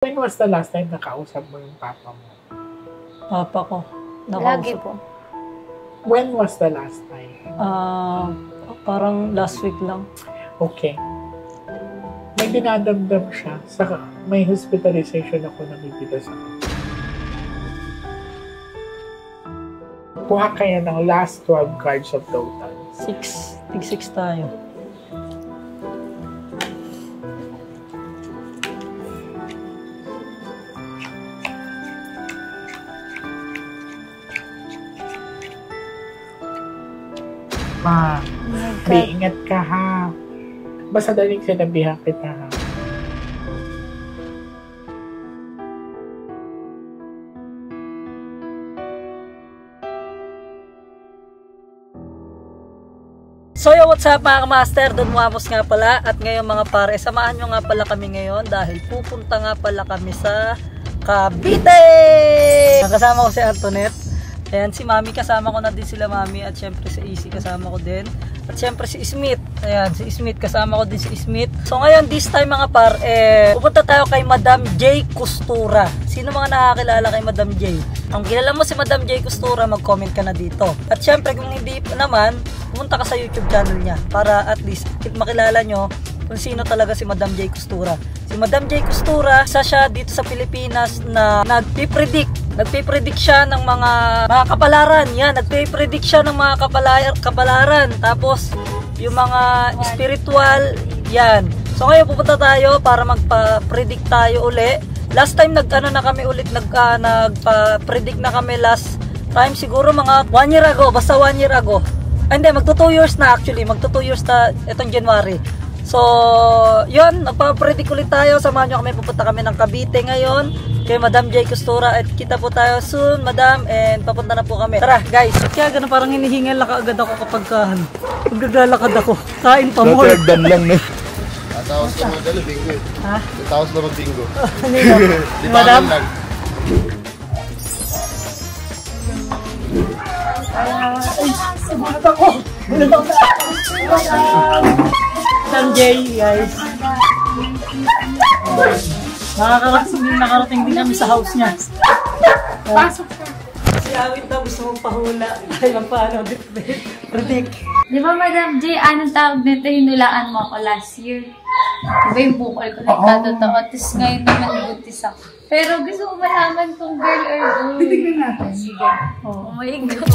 When was the last time nakausap mo yung papa mo? Papa ko. Lagi po. When was the last time? Parang last week lang. Okay. May dinadamdam siya. Saka may hospitalization ako nakikita sa akin. Kuha kaya ng last 12 cards of total. 6. Tig 6 tayo. Ma, ingat ka ha. Basta daling sinabihan kita ha. So yo, what's up mga master? Don Muamos nga pala. At ngayon mga pare, samahan nyo nga pala kami ngayon dahil pupunta nga pala kami sa Cavite! Kasama ko si Antoinette. Ayan, si Mami, kasama ko na din sila Mami. At syempre si AC kasama ko din. At syempre si Smith. Ayan, si Smith, kasama ko din si Smith. So ngayon, this time mga par, pupunta tayo kay Madam J. Costura. Sino mga nakakilala kay Madam J? Kung kilala mo si Madam J. Costura, mag-comment ka na dito. At syempre kung hindi naman, pumunta ka sa YouTube channel niya para at least makilala nyo kung sino talaga si Madam J. Costura. Si Madam J. Costura, isa siya dito sa Pilipinas na nagpipredict siya ng mga kapalaran. Yan, nagpipredict siya ng mga kapalaran. Tapos, yung mga spiritual, yan. So ngayon pupunta tayo para magpa-predict tayo uli. Last time nag-ano na kami ulit, nagpa-predict na kami last time. Siguro mga 1 year ago, basta 1 year ago. Hindi, magto 2 years na actually. Magto 2 years na itong January. So, yun, nagpa-predict ulit tayo. Samahan nyo kami, pupunta kami ng Cavite ngayon kay Madam J. Costura. At kita po tayo soon, Madam. And papunta na po kami. Tara, guys. Kaya gano'n parang hinihingal na kaagad ako kapag maggagalakad ako. Kain pa mo. Rotterdam lang na. Tatawas na mga bingo eh. Ha? Tatawas na mag-bingo. Madam? Lang. Sumunod ako! Madam J, guys. Nakarating din kami sa house niya. Pasok ka! Si Awit daw gusto mong pahula. Ay, paano? Predict. Di ba, Madam J, anong tawag nito? Hinulaan mo ako last year. Di ba yung bukol ko nagkatotoo? Tapos ngayon naman buntis ako. Pero gusto ko malaman kung girl or boy. Titignan natin. Sige. Oh my God.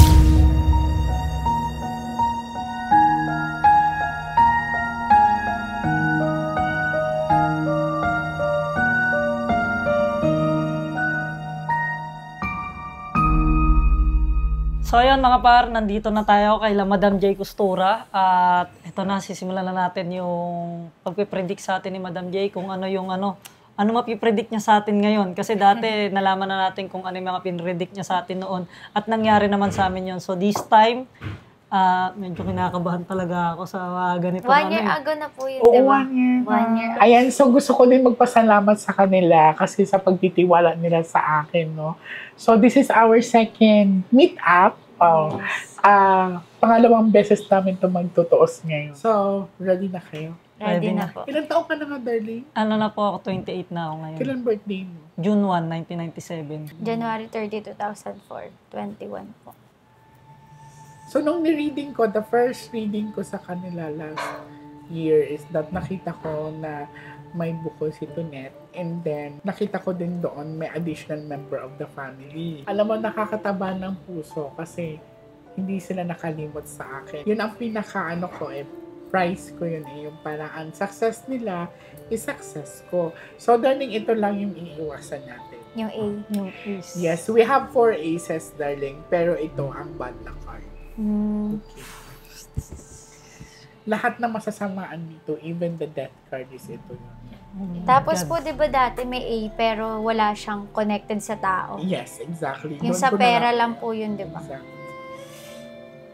So ayun mga par, nandito na tayo kay Madam J. Costura. At ito na, sisimulan na natin yung pagpipredict sa atin ni Madam J kung ano yung ano mapipredict niya sa atin ngayon. Kasi dati nalaman na natin kung ano yung mga pinredict niya sa atin noon. At nangyari naman sa amin yun. So this time, medyo kinakabahan talaga ako sa ganito. 1 year ago na po yun, Oo, di ba? 1 year. 1 year. Ayan, so gusto ko din magpasalamat sa kanila kasi sa pagtitiwala nila sa akin, no? So this is our second meet-up. Pangalawang beses namin ito magtutuos ngayon. So, ready na kayo? Ready na po. Ilang taon ka na nga, darling? Ano na po ako, 28 na ako ngayon. Kailan birthday mo? June 1, 1997. January 30, 2004. 21 po. So, nung ni-reading ko, the first reading ko sa kanila last year is that nakita ko na may bukol si Tonet. And then, nakita ko din doon may additional member of the family. Alam mo, nakakataba ng puso kasi hindi sila nakalimot sa akin. Yun ang pinaka price ko yun yung parang ang success nila is success ko. So, darling, ito lang yung iiwasan natin. Yung A. Yung ace. Yes, we have 4 aces, darling. Pero ito ang bad na card. Okay. Lahat na masasamaan dito, even the death card is ito yun. Tapos po, di ba dati may A pero wala siyang connected sa tao? Yes, exactly. Yung Doon sa ko pera lang po yun, di ba? Exactly.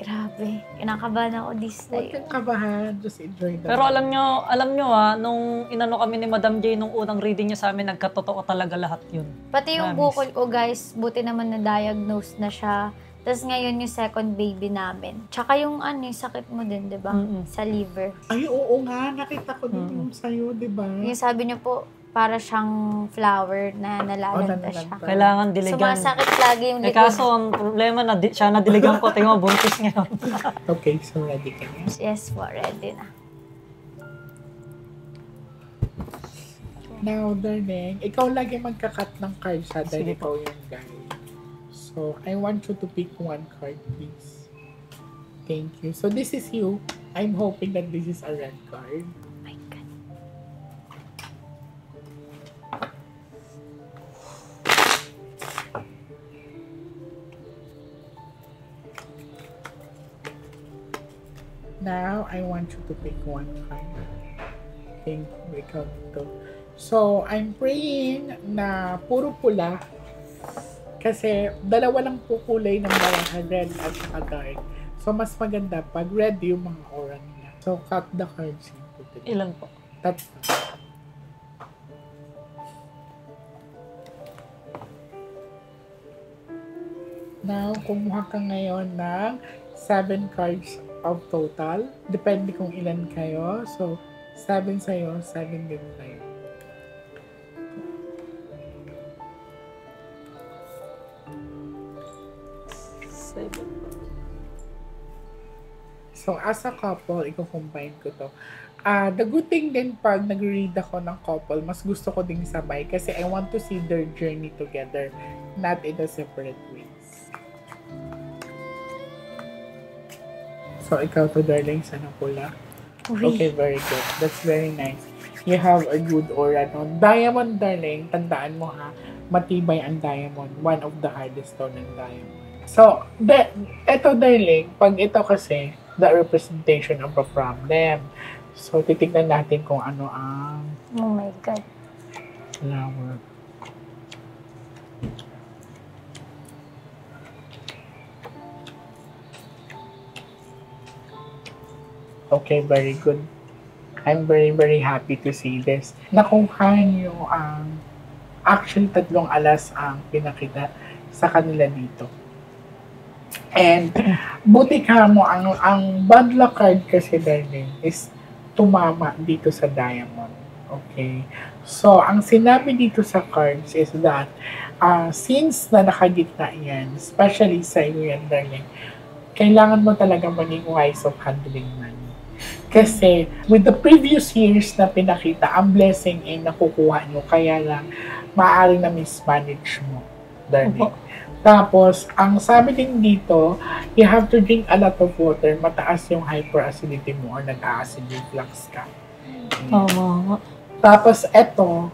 Grabe. Kinakabahan ako this Huwag time. kang kabahan. Just enjoy the Pero alam nyo nung inano kami ni Madam J nung unang reading niya sa amin, nagkatotoo talaga lahat yun. Pati yung Promise. bukol ko, guys, buti naman na-diagnose na siya. Tapos ngayon yung second baby namin. Tsaka yung yung sakit mo din, di ba? Sa liver. Ay, oo nga. Nakita ko din yung sa'yo, di ba? Yung sabi niyo po, para siyang flower na nalalanta siya. nalalanta. Kailangan diligan. Sumasakit lagi yung Eh likod. kaso, ang problema na siya nadiligan ko. Tingnan mo, buntis ngayon. Okay, so ready ka na? Yes po, ready na. Now, darling, ikaw lagi magka-cut ng cards ha, dahil Sige ikaw yung guy. So, I want you to pick one card, please. Thank you. So, this is you. I'm hoping that this is a red card. Oh my God. Now, I want you to pick one card. Thank you. Ikaw dito. So, I'm praying na puro pula. Kasi dalawa lang po kulay ng baraha, red at saka dark. So, mas maganda pag red yung mga aura nila. So, cut the cards into the Ilan po? That's Now, kumuha ka ngayon ng 7 cards of total. Depende kung ilan kayo. So, 7 sa'yo, 7 din sa'yo. So, as a couple, i-combine ko to. The good thing din pag nag-read ako ng couple, mas gusto ko ding sabay kasi I want to see their journey together, not in a separate ways. So, ikaw to, darling, sana pula. Okay, very good. That's very nice. You have a good aura, no? Diamond, darling, tandaan mo ha, matibay ang diamond. One of the hardest stone ng diamond. So, eto, darling, pag ito kasi, the representation of a problem. So, titignan natin kung ano ang Oh my God. flower. Okay, very good. I'm very, very happy to see this. Nakuha niyo ang actually 3 alas ang pinakita sa kanila dito. And buti ka mo, ang bad luck card kasi, darling, is tumama dito sa diamond. Okay? So, ang sinabi dito sa cards is that since na nakagitna yan, especially sa iyo yan, darling, kailangan mo talaga maging wise of handling money. Kasi with the previous years na pinakita, ang blessing ay nakukuha nyo, kaya lang maaari na mismanage mo, darling. Tapos, ang sabi din dito, you have to drink a lot of water, mataas yung hyperacidity mo or nag-acid reflux ka. Oo. Tapos, eto,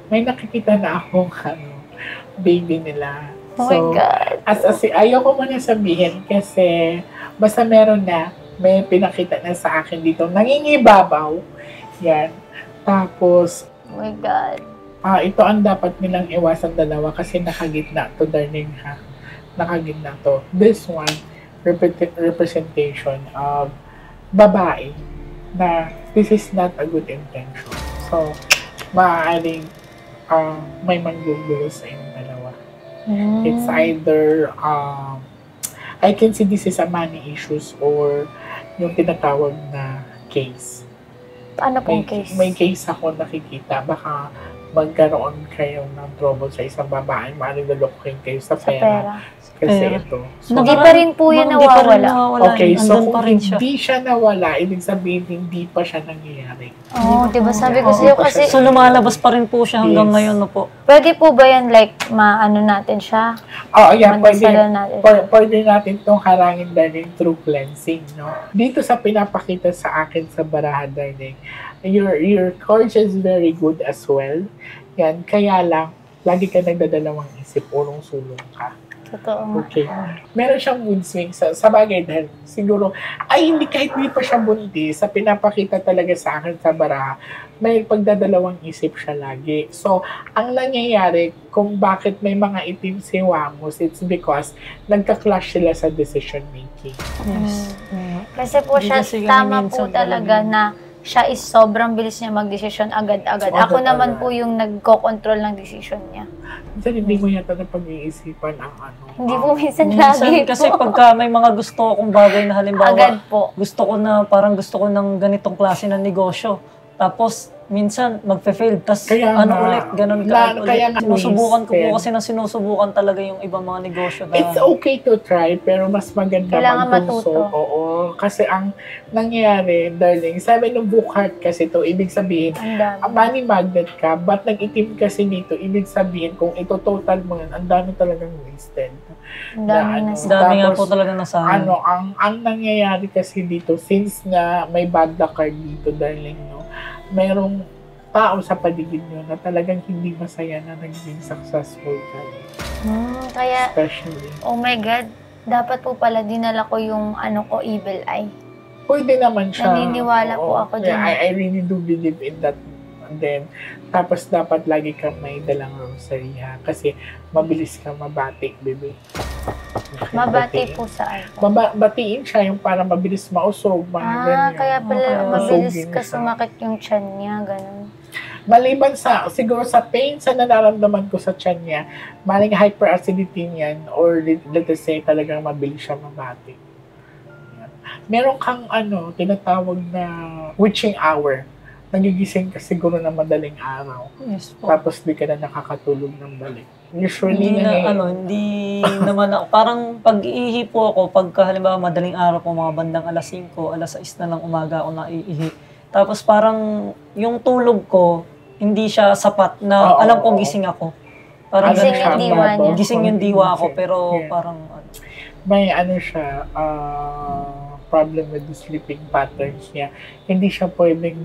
may nakikita na akong baby nila. Oh my God. Ayoko muna sabihin kasi basta meron na, may pinakita na sa akin dito, nangingibabaw. Yan. Tapos, Oh my God. ito ang dapat nilang iwasan dalawa kasi nakagitna to, darling ha. Nakagitna to. This one, representation of babae na this is not a good intention. So, maaaring may manggugulo sa inyong dalawa. It's either, I can see this is a money issues or yung tinatawag na case. Ano pong case? May case ako nakikita. Baka magkaroon kayo ng trouble sa isang babae, maaaring lalokohin kayo sa pera. Kasi Pera. ito. So, Hindi pa rin po yan Hindi pa rin nawawala. okay, so Andun kung pa rin siya. hindi siya nawala, ibig sabihin hindi pa siya nangyayari. Oo, di ba sabi ko Oo, sa'yo pa kasi, siya. So, lumalabas pa rin po siya hanggang Yes. ngayon na po. pwede po ba yan like, maano natin siya? Yeah, Madasalan natin. pwede natin itong harangin, darling, through cleansing, no? Dito sa pinapakita sa akin sa baraha, darling, your courage is very good as well. Yan, kaya lang, lagi ka nagdadalawang isip, urong-sulong ka. Totoo. Okay. Meron siyang mood swings sa bagay dahil siguro, hindi kahit hindi pa siya buntis, sa pinapakita talaga sa akin sa baraha, may pagdadalawang isip siya lagi. So, ang nangyayari kung bakit may mga itim si Wamos, it's because nagka-clash sila sa decision making. Yes. Kasi po Hindi siya, kasi kami tama minsan po talaga talagang- na siya is sobrang bilis niya mag-desisyon agad-agad. So, Ako agad-agad. naman po yung nagko-control ng decision niya. Minsan hindi mo yata na pag-iisipan ang ano. Hindi po minsan Minsan lagi kasi po. pagka may mga gusto akong bagay na halimbawa, Agad po. gusto ko na, parang gusto ko ng ganitong klase ng negosyo. Tapos, minsan magfe-fail, tas Kaya ano nga. ulit, ganun Na- ka kaya ulit. nga Sinusubukan ko po wasted. kasi sinusubukan talaga yung ibang mga negosyo na It's okay to try, pero mas maganda Kailangan mag-consult. matuto. Oo. Kasi ang nangyayari, darling, sabi ng book heart kasi to, ibig sabihin, Ang dami. money magnet ka, but nag-itim kasi dito, ibig sabihin, kung ito total mo yan, ang dami talagang wasted. Ang dami Na na ano, sa... dami nga Tapos, po talaga nasama. Ano, ang nangyayari kasi dito, since nga may bad luck card dito, darling, no, mayroong tao sa paligid nyo na talagang hindi masaya na naging successful kayo. Kaya, Especially. oh my God, dapat po pala dinala ko yung ano ko, evil eye. Pwede naman siya. Naniniwala po Oo. ako Yeah, dun. I really do believe in that. And then, tapos dapat lagi kang may dalang rosary ha. Kasi mabilis kang mabati, bebe. Mabati po saan? Batiin siya yung para mabilis mausog, mga ganyan. Kaya pala Okay. mabilis Usogin ka siya. sumakit yung tiyan niya, ganun. Maliban sa, siguro sa pain sa nararamdaman ko sa tiyan niya, maling hyperacidity niyan, or let us say, talagang mabilis siya mabati. Yan. Meron kang tinatawag na witching hour. Nagigising ka siguro na madaling araw. Yes po. Tapos di ka na nakakatulog ng balik. Usually, Hindi naman ako. Parang pag-iihi po ako, pagka halimbawa madaling araw po, mga bandang alas 5, alas 6 na ng umaga ako naiihi. Tapos parang yung tulog ko, hindi siya sapat na Oo, alam ko oo. gising ako. Parang Gising ganun yung siya. diwa niya. Gising yung diwa ako, pero Yeah. parang may siya, problem with the sleeping patterns niya. Hindi siya pwedeng,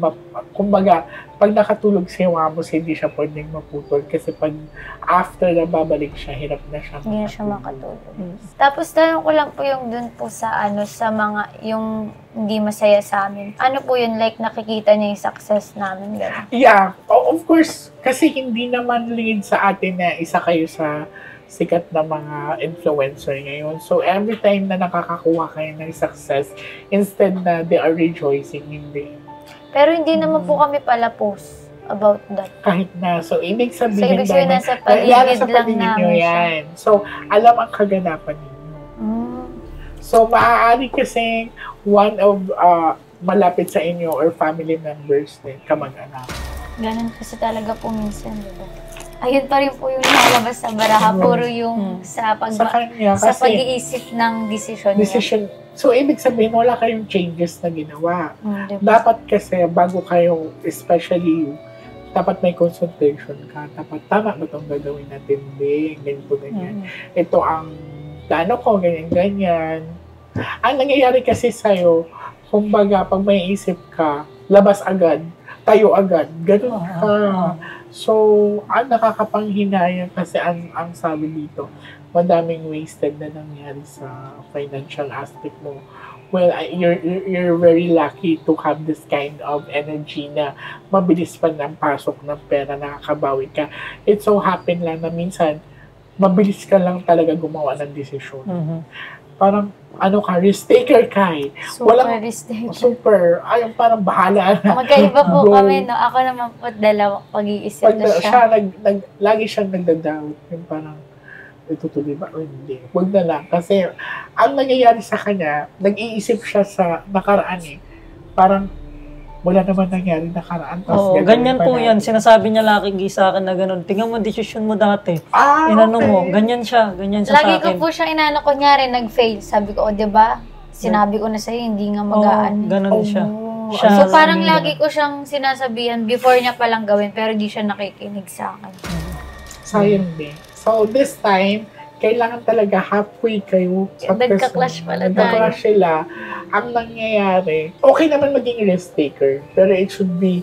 kumbaga, pag nakatulog si Wamos, hindi siya pwedeng maputol. Kasi pag after na babalik siya, hirap na siya Hindi na siya makatulog. Mm. Tapos tanong ko lang po yung dun po sa sa mga, yung hindi masaya sa amin. Ano po yun, like nakikita niyo yung success namin, gano'n? Yeah, of course, kasi hindi naman lead sa atin na isa kayo sa sikat na mga influencer ngayon. So, every time na nakakakuha kayo ng success, instead na they are rejoicing, hindi. Pero hindi naman po kami pala post about that. Kahit na, so, ibig So, sabihin, ibig sabihin dahil- nasa Lalo paligid sa lang paligid nyo namin siya. yan. So, alam ang kaganapan ninyo. So, maaari kasi one of malapit sa inyo or family members din, kamag-anak. Ganun kasi talaga po minsan, diba? Ayun pa rin po yung nakalabas sa baraha. Puro yung sa Sa kanya, sa kasi pag-iisip ng desisyon niya. decision. So, ibig sabihin, wala kayong changes na ginawa. Diba? Dapat kasi, bago kayo, especially you, dapat may consultation ka. Dapat, tama ba itong gagawin natin? Hindi, ganito, ganyan. Ito ang plano ko, ganyan. Ang nangyayari kasi sa'yo, kumbaga, pag may isip ka, labas agad, tayo agad, ganun ka. So, ang nakakapanghinayang kasi ang sabi dito, madaming wasted na nangyari sa financial aspect mo. Well, you're very lucky to have this kind of energy na mabilis pa ng pasok ng pera, nakakabawi ka. It so happen lang na minsan, mabilis ka lang talaga gumawa ng desisyon. Parang, risk taker ka eh. Super risk-taker. Super, parang bahala na. Magkaiba po Go. kami, no? Ako naman po, dalawang pag-iisip Pag na siya. siya, lagi siyang nagda-doubt. Yung parang, itutuloy ba o hindi? Huwag na lang. Kasi, ang nangyayari sa kanya, nag-iisip siya sa nakaraan eh. Parang, wala naman nangyari nakaraan. Oo, gagawin ganyan pa po natin. yan. Sinasabi niya lagi sa akin na gano'n. Tingnan mo desisyon mo dati. Inano okay. mo, ganyan siya sa Lagi ko akin. po siyang inano, kunyari, nag-fail. Sabi ko, diba? Sinabi ko na sa'yo, hindi nga magaan. Ganun siya. Oh, Siya, So, parang sabi niya. lagi ko siyang sinasabihan before niya palang gawin, pero di siya nakikinig sa akin. Sayang din. So, this time, kailangan talaga halfway kayo. Nagka-clash pala tayo. Nagka-clash sila. Ang nangyayari, okay naman maging risk taker, pero it should be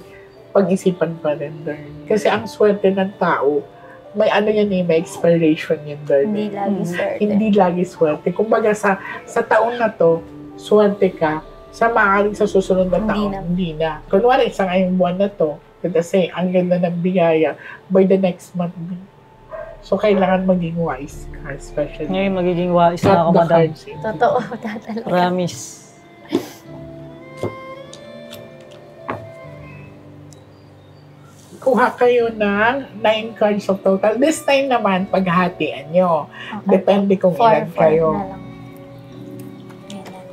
pag-isipan pa rin din. Kasi ang swerte ng tao, may may expiration yan din. Hindi lagi swerte. Hindi lagi swerte. Kumbaga sa taon na to, swerte ka, sa maaaring sa susunod na Hindi taon, na. hindi na. Kunwari, sa ngayong buwan na to, kasi ang ganda ng biyaya, by the next month, so kailangan maging wise ka, especially. Ngayon magiging wais na ako, Not the madam. cards in. Totoo, tatalaga. Promise. Kuha kayo ng 9 cards of total. This time naman, paghatian nyo. Okay. Depende kung Four, ilan four kayo. na lang. Yan lang.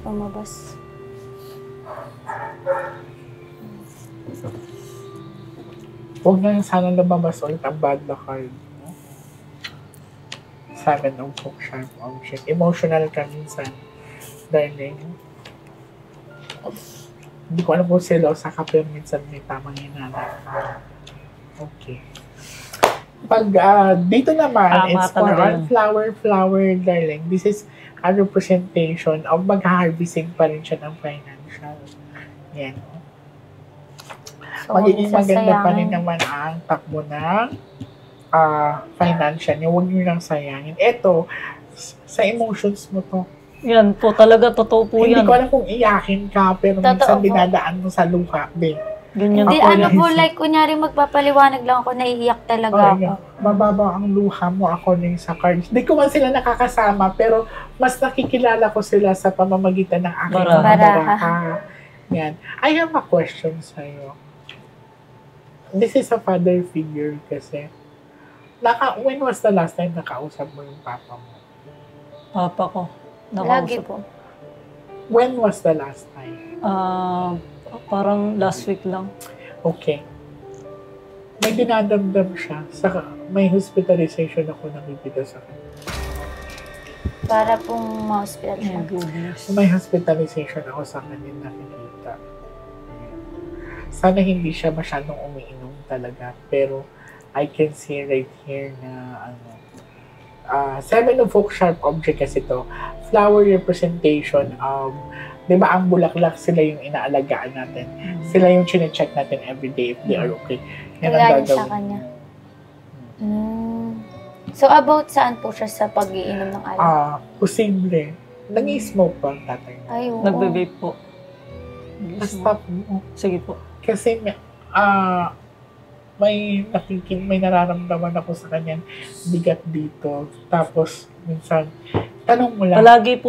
lumabas. Huwag na sana lumabas ulit ang bad luck card. No? 7 of hook, sharp object. Emotional ka minsan. Darling. Hindi ko alam kung selosa ka, pero minsan may tamang hinala ka. Okay. Pag dito naman, Tama it's for talaga all flower, darling. This is a representation of mag-harvesting pa rin siya ng financial. Yan. So, Magiging maganda pa rin sasayangin. naman ang takbo ng financial niya. Huwag niyo lang sayangin. Ito, sa emotions mo to. Yan po, talaga, totoo po Hindi yan. ko alam kung iyakin ka, pero Totoo minsan po. dinadaan mo sa luha. Din. Ganyan Hindi, po ano yan. po, like, kunyari magpapaliwanag lang ako, naiiyak talaga ako. Mababa ang luha mo according sa cards. Hindi ko man sila nakakasama, pero mas nakikilala ko sila sa pamamagitan ng aking mga Baraha. baraha. Yan. I have a question sa'yo. This is a father figure kasi. When was the last time nakausap mo yung papa mo? Papa ko. Lagi Nakausap. po. When was the last time? Parang last week lang. Okay. May dinadamdam siya. May hospitalization ako nakikita sa kanya. Para pong ma-hospital siya. Oh, goodness. May hospitalization ako sa kanya nakikita. Sana hindi siya masyadong umiinom talaga. Pero I can see right here na 7 of hook sharp object kasi to. Flower representation of, di ba ang bulaklak sila yung inaalagaan natin. Sila yung chine-check natin everyday if they are okay. Yan ang Kailangan sa gagawin. kanya. So, about saan po siya sa pag-iinom ng alak? Posible. Nag-i-smoke pa ang tatay niya. Ay, oo. Nagbe-vape po. Stop mo. Sige po. Kasi may nararamdaman ako sa kanya bigat dito. Tapos, minsan, tanong mo lang. Palagi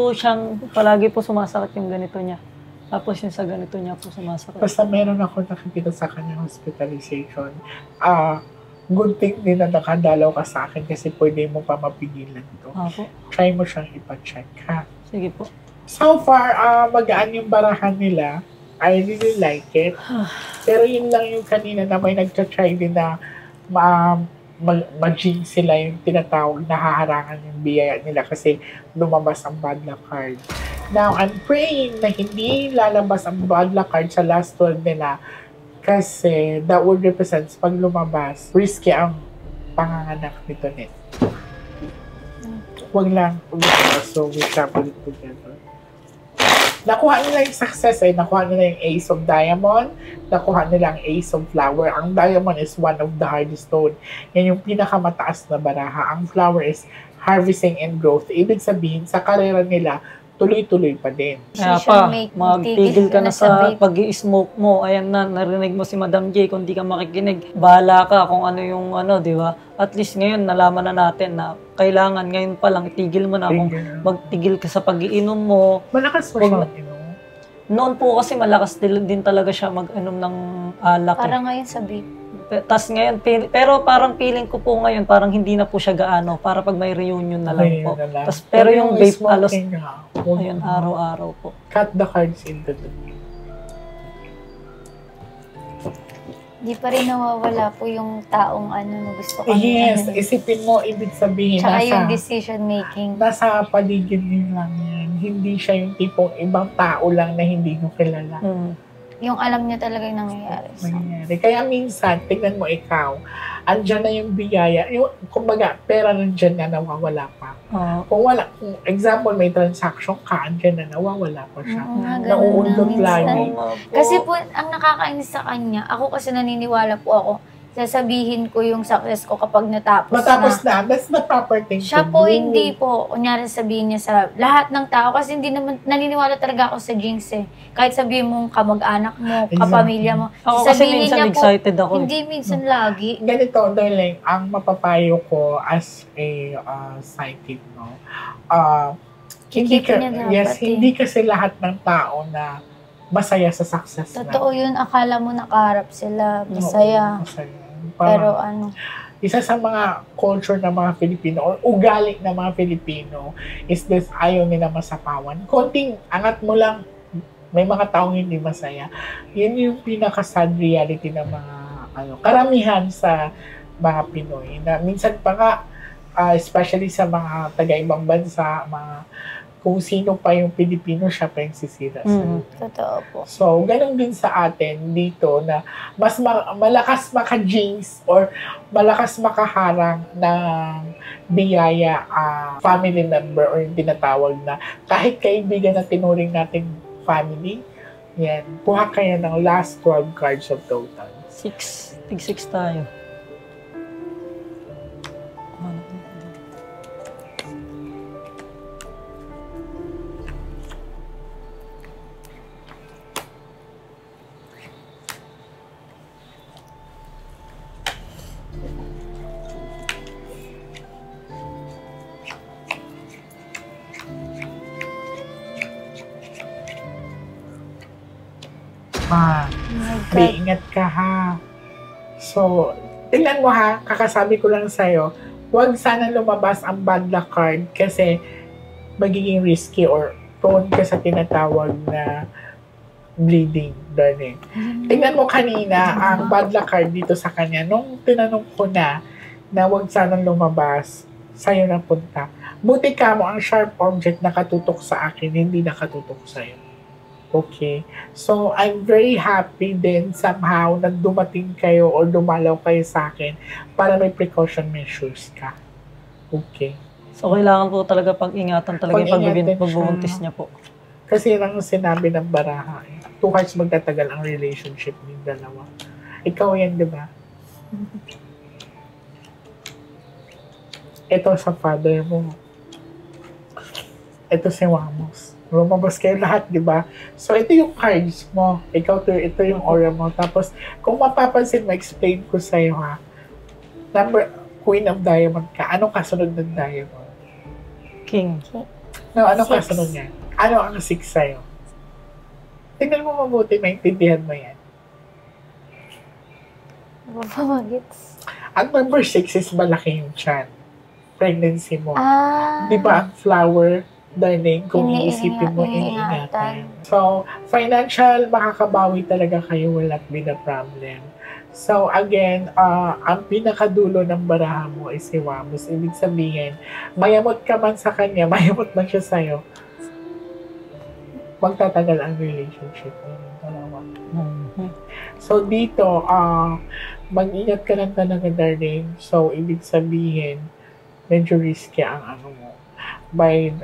po sumasakit yung ganito niya. Tapos yung sa ganito niya po sumasakit. Basta meron ako nakikita sa kanya hospitalization. Good thing din na nakadalaw ka sa akin kasi pwede mo pa mapigilan ito. Opo. Try mo siyang ipa-check, ha? Sige po. So far, magaan yung barahan nila. I really like it. Pero yun lang yung kanina na may nagtatry din na ma-jinx sila yung tinatawag na haharangan yung biyaya nila kasi lumabas ang bad luck card. Now, I'm praying na hindi lalabas ang bad luck card sa last 12 nila kasi that would represents pag lumabas, risky ang panganganak nito net. Huwag lang. So, we shuffle it together. Nakuha nila yung success nakuha nila yung Ace of Diamond, nakuha nila ang Ace of Flower. Ang Diamond is one of the hardest stone. Yan yung pinakamataas na baraha. Ang Flower is harvesting and growth. Ibig sabihin, sa karera nila, tuloy-tuloy pa din. Kaya Decision pa, making, magtigil tigil ka ka na na sa sa vape. pag-i-smoke mo. Ayan na, narinig mo si Madam J. Kung di ka makikinig, bahala ka kung ano yung di ba? At least ngayon, nalaman na natin na kailangan ngayon pa lang, itigil mo na kung magtigil ka sa pag-iinom mo. Malakas mo siya, Noon po kasi malakas din talaga siya mag-inom ng alak. Para ngayon sa vape. Tas ngayon, pero parang feeling ko po ngayon, parang hindi na po siya gaano. Para pag may reunion na lang po. Tas, pero yung vape, alos, ayun, araw-araw po. Cut the cards into the Di pa rin nawawala po yung taong na gusto ko. Yes, isipin mo, ibig sabihin, Tsaka yung decision making. nasa paligid din lang yan. Hindi siya yung tipong ibang tao lang na hindi mo kilala. Yung alam niya talaga yung nangyayari. Nangyayari. Kaya minsan, tignan mo ikaw, andyan na yung biyaya. Yung, kumbaga, pera nandyan na nawawala pa. Kung wala, kung example, may transaction ka, andyan na nawawala pa siya. Oo nga, ganun Nauundot na minsan. lagi. Kasi po, ang nakakainis sa kanya, ako kasi naniniwala po ako, sasabihin ko yung success ko kapag natapos Matapos na, that's the proper thing Siya to po, do. hindi po. Kunyari sabihin niya sa lahat ng tao, kasi hindi naman, naniniwala talaga ako sa jinx Kahit sabihin mong kamag-anak mo, kapamilya mo. Ako kasi sabihin minsan niya excited ako. Hindi minsan lagi. Ganito, darling, ang mapapayo ko as a psychic, no? Kikita niya dapat hindi kasi lahat ng tao na masaya sa success Totoo yun, akala mo nakaharap sila, masaya. Masaya. Pero isa sa mga culture ng mga Filipino or ugali ng mga Filipino is this ayaw nila masapawan. Konting angat mo lang, may mga taong hindi masaya. Yun yung pinaka-sad reality ng mga karamihan sa mga Pinoy. Na minsan pa nga, especially sa mga taga-ibang bansa, kung sino pa yung Pilipino, siya pa yung sisira sa Totoo po. So, ganun din sa atin dito na mas malakas maka-jinx or malakas makaharang ng biyaya family member or yung tinatawag na kahit kaibigan na tinuring nating family, yan, kuha kaya ng last 12 cards of total. 6. Tig 6 tayo. Ingat ka ha. So, tingnan mo ha, kakasabi ko lang sa'yo, huwag sana lumabas ang bad luck card kasi magiging risky or prone ka sa tinatawag na bleeding, darling. Tingnan mo kanina ang bad luck card dito sa kanya. Nung tinanong ko na huwag sanang lumabas, sa'yo na punta. Buti ka mo ang sharp object nakatutok sa akin, hindi nakatutok sa'yo. Okay. So, I'm very happy din somehow na dumating kayo or dumalaw kayo sa akin para may precaution measures ka. Okay. So, kailangan po talaga pag-ingatan talaga yung pagbubuntis niya po. Kasi yun ang sinabi ng baraha. 2 hearts magtatagal ang relationship ng dalawa. Ikaw yan, di ba? Ito sa father mo. Ito si Wamos. Lumabas kayo lahat, di ba? So, ito yung cards mo. Ito yung aura mo. Tapos, kung mapapansin, ma-explain ko sa'yo, ha? Queen of Diamond ka. Anong kasunod ng Diamond? King. No, anong kasunod niya? Ano ang 6 sa'yo? Tingnan mo mabuti, maintindihan mo yan. Mapamagits. Ang number 6 is malaki yung tiyan. Pregnancy mo. Ah. Di ba ang flower, darling, kung iisipin mo, iniingatan. iniingatan. So, financial, makakabawi talaga kayo, wala been a problem. So, again, ang pinakadulo ng baraha mo is si Wamos. Ibig sabihin, mayamot ka man sa kanya, mayamot man siya sa'yo, magtatagal ang relationship mo. So, dito, mag-ingat ka lang talaga, darling. So, ibig sabihin, medyo risky ang ano mo. By,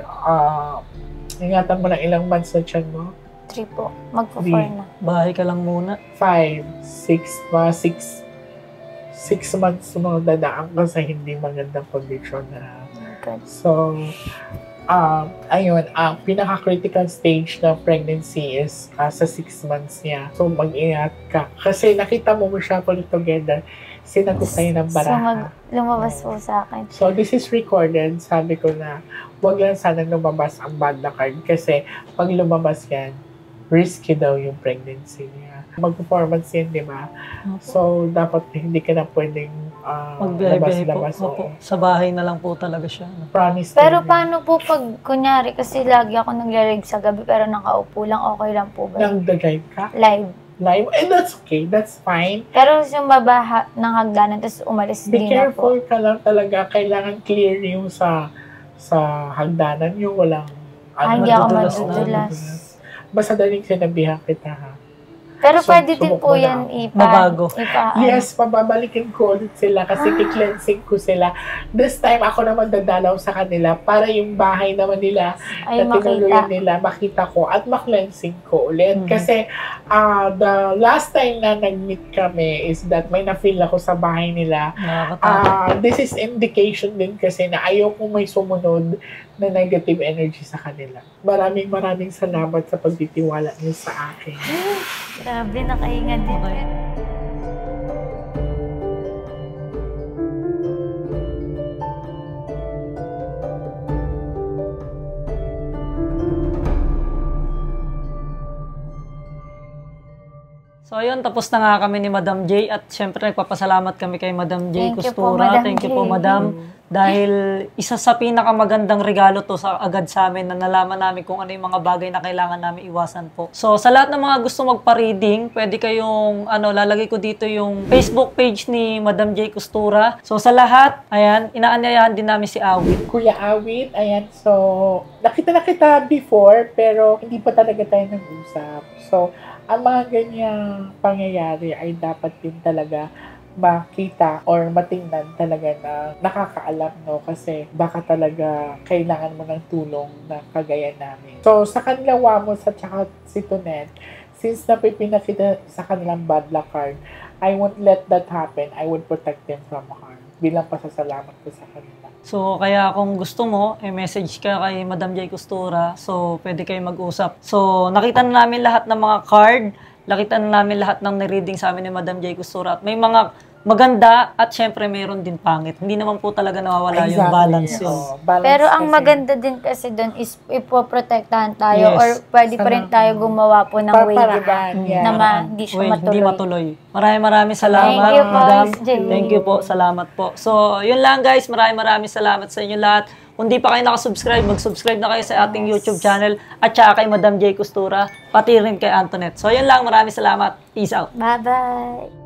ingatan mo lang ilang months na tiyan mo? 3 po. Magpo-4 na. Bahay ka lang muna. 5, 6 months mo dadaan ka sa hindi magandang condition na. Good. So, ayun, ang pinaka-critical stage ng pregnancy is sa 6 months niya. So, mag-ingat ka. Kasi nakita mo siya pala together, sinagot tayo ng baraha. Lumabas po sa akin. So, this is recorded. Sabi ko na, huwag lang sana lumabas ang bad luck card kasi pag lumabas yan, risky daw yung pregnancy niya. Mag-performance yan, di ba? So, dapat hindi ka na pwedeng labas-labas. Po. Sa bahay na lang po talaga siya. Promise. Pero paano po pag, kunyari, kasi lagi ako naglarig sa gabi pero nakaupo lang, okay lang po ba? Nang drive ka? Live. And that's okay. That's fine. Pero yung baba ng hagdanan, tapos umalis Be din na po. careful ka lang talaga. Kailangan clear yung sa hagdanan yung walang Hindi ako madudulas madudulas. Basta daling sinabihan kita, ha? Pero So, pwede din subok po mo na. yan Mabago. Yes, pababalikin ko ulit sila kasi ki-cleansing ko sila. This time, ako naman dadalaw sa kanila para yung bahay naman nila Ay, na tinuluyan makita. nila, makita ko at ma-cleansing ko ulit. Kasi the last time na nag-meet kami is that may na-feel ako sa bahay nila. Nakakatakot. This is indication din kasi na ayoko may sumunod na negative energy sa kanila. Maraming salamat sa pagtitiwala niyo sa akin. Grabe, nakahinga din. So ayun, tapos na nga kami ni Madam J at syempre nagpapasalamat kami kay Madam J Thank you po, Costura. Madam Thank you J. po, Madam. Dahil isa sa pinakamagandang regalo to agad sa amin na nalaman namin kung ano yung mga bagay na kailangan namin iwasan po. So sa lahat ng mga gusto magpa-reading, pwede kayong, lalagay ko dito yung Facebook page ni Madam J Costura. So sa lahat, ayan, inaanyayahan din namin si Awit. Kuya Awit, ayan, so nakita na kita before pero hindi pa talaga tayo nag-usap. So ang mga ganyang pangyayari ay dapat din talaga makita or matingnan talaga na nakakaalam, no? Kasi baka talaga kailangan mo ng tulong na kagaya namin. So, sa kanilang Wamos at saka si Tonet, since napipinakita sa kanilang bad luck card, I won't let that happen. I would protect them from harm. Bilang pasasalamat ko sa kanila. So, kaya kung gusto mo, message ka kay Madam J Costura. So, pwede kayo mag-usap. So, nakita na namin lahat ng mga card. Nakita na namin lahat ng nireading sa amin ni Madam J Costura. At may mga maganda at syempre mayroon din pangit. Hindi naman po talaga nawawala yung balance yun. Oh, balance. Pero ang kasi maganda din kasi doon is ipoprotektahan tayo Yes. or pwede pa rin tayo gumawa po ng way, di ba? Paparaan, yeah. Na hindi siya Well, matuloy. hindi matuloy. Maraming salamat, Thank you po, Madam. Miss J. Thank you po. Salamat po. So, yun lang guys. Maraming salamat sa inyo lahat. Kung di pa kayo nakasubscribe, mag-subscribe na kayo sa ating YouTube channel at saka kay Madam J Costura, pati rin kay Antoinette. So, yun lang. Maraming salamat. Peace out. Bye-bye!